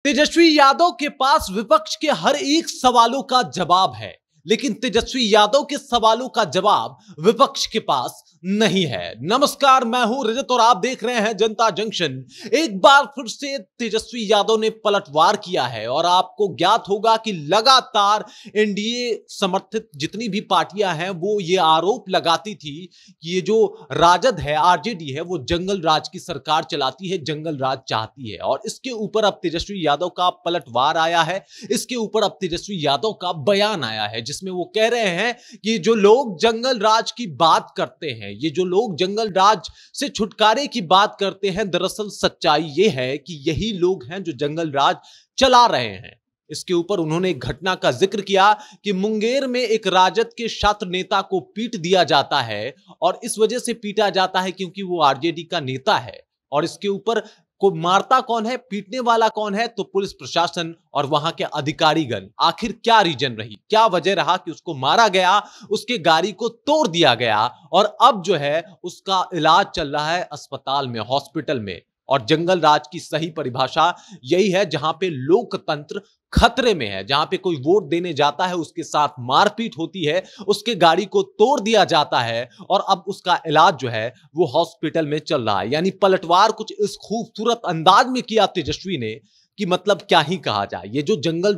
तेजस्वी यादव के पास विपक्ष के हर एक सवालों का जवाब है, लेकिन तेजस्वी यादव के सवालों का जवाब विपक्ष के पास नहीं है। नमस्कार, मैं हूं रजत और आप देख रहे हैं जनता जंक्शन। एक बार फिर से तेजस्वी यादव ने पलटवार किया है और आपको ज्ञात होगा कि लगातार एनडीए समर्थित जितनी भी पार्टियां हैं वो ये आरोप लगाती थी कि ये जो राजद है, आरजेडी है, वो जंगल राज की सरकार चलाती है, जंगल राज चाहती है। और इसके ऊपर अब तेजस्वी यादव का पलटवार आया है। इसके ऊपर अब तेजस्वी यादव का बयान आया है जिसमें वो कह रहे हैं कि जो लोग जंगल राज की बात करते हैं, ये जो लोग जंगल राज से छुटकारे की बात करते हैं, दरअसल सच्चाई ये है कि यही लोग हैं जो जंगल राज चला रहे हैं। इसके ऊपर उन्होंने एक घटना का जिक्र किया कि मुंगेर में एक राजद के छात्र नेता को पीट दिया जाता है और इस वजह से पीटा जाता है क्योंकि वो आरजेडी का नेता है। और इसके ऊपर को मारता कौन है, पीटने वाला कौन है? तो पुलिस प्रशासन और वहां के अधिकारीगण। आखिर क्या रीजन रही, क्या वजह रहा कि उसको मारा गया, उसके गाड़ी को तोड़ दिया गया और अब जो है उसका इलाज चल रहा है अस्पताल में, हॉस्पिटल में। और जंगल राज की सही परिभाषा यही है जहां पे लोकतंत्र खतरे में है, जहां पे कोई वोट देने जाता है उसके साथ मारपीट होती है, उसके गाड़ी को तोड़ दिया जाता है और अब उसका इलाज जो है वो हॉस्पिटल में चल रहा है। यानी पलटवार कुछ इस खूबसूरत अंदाज में किया तेजस्वी ने कि मतलब क्या ही कहा जाए। ये जो जंगल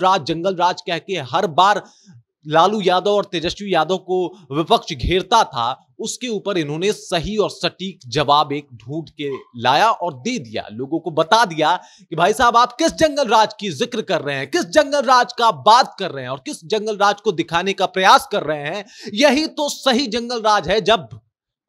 राज कह के हर बार लालू यादव और तेजस्वी यादव को विपक्ष घेरता था, उसके ऊपर इन्होंने सही और सटीक जवाब एक ढूंढ के लाया और दे दिया। लोगों को बता दिया कि भाई साहब आप किस जंगल राज की जिक्र कर रहे हैं, किस जंगल राज का बात कर रहे हैं और किस जंगल राज को दिखाने का प्रयास कर रहे हैं। यही तो सही जंगल राज है, जब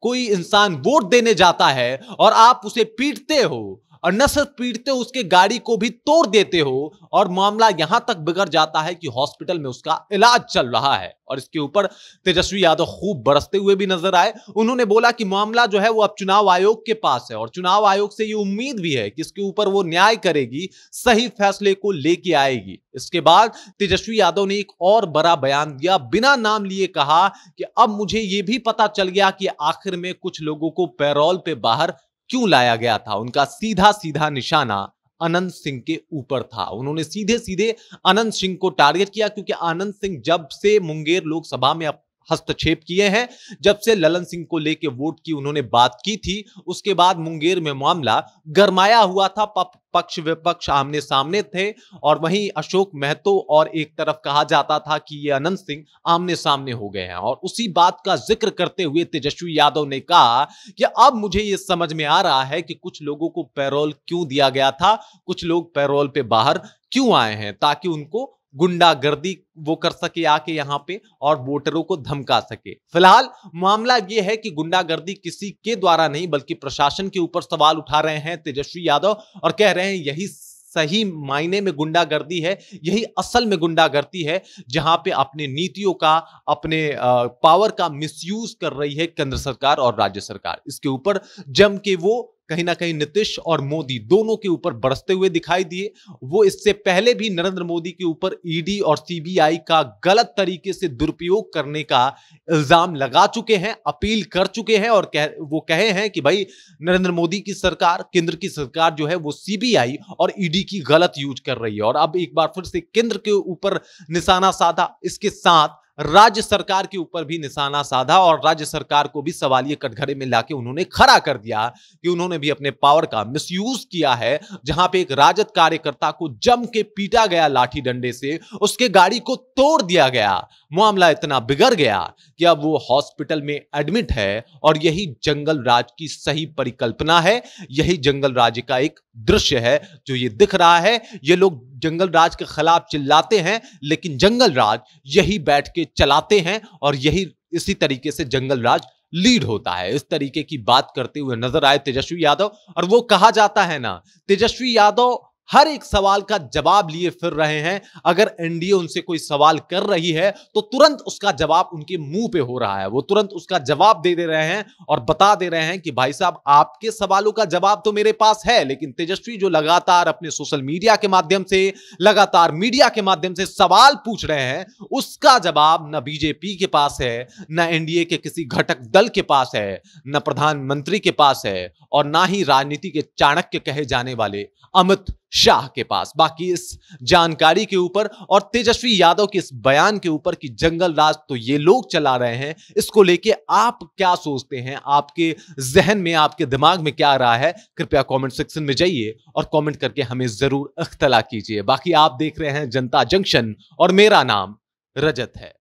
कोई इंसान वोट देने जाता है और आप उसे पीटते हो और न सिर्फ पीटते हो, उसके गाड़ी को भी तोड़ देते हो और मामला यहां तक बिगड़ जाता है कि हॉस्पिटल में उसका इलाज चल रहा है। और इसके ऊपर तेजस्वी यादव खूब बरसते हुए भी नजर आए। उन्होंने बोला कि मामला जो है वो अब चुनाव आयोग के पास है और चुनाव आयोग से ये उम्मीद भी है कि इसके ऊपर वो न्याय करेगी, सही फैसले को लेके आएगी। इसके बाद तेजस्वी यादव ने एक और बड़ा बयान दिया, बिना नाम लिए कहा कि अब मुझे ये भी पता चल गया कि आखिर में कुछ लोगों को पैरोल पे बाहर क्यों लाया गया था। उनका सीधा सीधा निशाना अनंत सिंह के ऊपर था। उन्होंने सीधे सीधे अनंत सिंह को टारगेट किया क्योंकि अनंत सिंह जब से मुंगेर लोकसभा में हस्तक्षेप किए हैं, जब से ललन सिंह को लेकर वोट की उन्होंने बात की थी, उसके बाद मुंगेर में मामला गरमाया हुआ था। पक्ष विपक्ष आमने सामने थे और वहीं अशोक महतो और एक तरफ कहा जाता था कि ये अनंत सिंह आमने सामने हो गए हैं। और उसी बात का जिक्र करते हुए तेजस्वी यादव ने कहा कि अब मुझे ये समझ में आ रहा है कि कुछ लोगों को पैरोल क्यों दिया गया था, कुछ लोग पैरोल पे बाहर क्यों आए हैं, ताकि उनको गुंडागर्दी वो कर सके आके यहां पे और वोटरों को धमका सके। फिलहाल मामला ये है कि गुंडागर्दी किसी के द्वारा नहीं बल्कि प्रशासन के ऊपर सवाल उठा रहे हैं तेजस्वी यादव और कह रहे हैं यही सही मायने में गुंडागर्दी है, यही असल में गुंडागर्दी है, जहां पे अपने नीतियों का, अपने पावर का मिसयूज कर रही है केंद्र सरकार और राज्य सरकार। इसके ऊपर जम के वो कहीं ना कहीं नीतीश और मोदी दोनों के ऊपर बरसते हुए दिखाई दिए। वो इससे पहले भी नरेंद्र मोदी के ऊपर ईडी और सीबीआई का गलत तरीके से दुरुपयोग करने का इल्जाम लगा चुके हैं, अपील कर चुके हैं और वो कहे हैं कि भाई नरेंद्र मोदी की सरकार, केंद्र की सरकार जो है वो सीबीआई और ईडी की गलत यूज कर रही है। और अब एक बार फिर से केंद्र के ऊपर निशाना साधा, इसके साथ राज्य सरकार के ऊपर भी निशाना साधा और राज्य सरकार को भी सवालिए कटघरे में लाके उन्होंने खड़ा कर दिया कि उन्होंने भी अपने पावर का मिसयूज किया है। जहां पे एक राजद कार्यकर्ता को जम के पीटा गया लाठी डंडे से, उसके गाड़ी को तोड़ दिया गया, मामला इतना बिगड़ गया कि अब वो हॉस्पिटल में एडमिट है। और यही जंगल राज की सही परिकल्पना है, यही जंगल राज का एक दृश्य है जो ये दिख रहा है। ये लोग जंगल राज के खिलाफ चिल्लाते हैं लेकिन जंगल राज यही बैठ के चलाते हैं और यही इसी तरीके से जंगल राज लीड होता है। इस तरीके की बात करते हुए नजर आए तेजस्वी यादव। और वो कहा जाता है ना, तेजस्वी यादव हर एक सवाल का जवाब लिए फिर रहे हैं। अगर एनडीए उनसे कोई सवाल कर रही है तो तुरंत उसका जवाब उनके मुंह पे हो रहा है, वो तुरंत उसका जवाब दे रहे हैं और बता दे रहे हैं कि भाई साहब आपके सवालों का जवाब तो मेरे पास है। लेकिन तेजस्वी जो लगातार अपने सोशल मीडिया के माध्यम से, लगातार मीडिया के माध्यम से सवाल पूछ रहे हैं, उसका जवाब न बीजेपी के पास है, न एनडीए के किसी घटक दल के पास है, न प्रधानमंत्री के पास है और ना ही राजनीति के चाणक्य कहे जाने वाले अमित शाह के पास। बाकी इस जानकारी के ऊपर और तेजस्वी यादव के इस बयान के ऊपर कि जंगल राज तो ये लोग चला रहे हैं, इसको लेके आप क्या सोचते हैं? आपके जहन में, आपके दिमाग में क्या आ रहा है? कृपया कमेंट सेक्शन में जाइए और कमेंट करके हमें जरूर इख्तला कीजिए। बाकी आप देख रहे हैं जनता जंक्शन और मेरा नाम रजत है।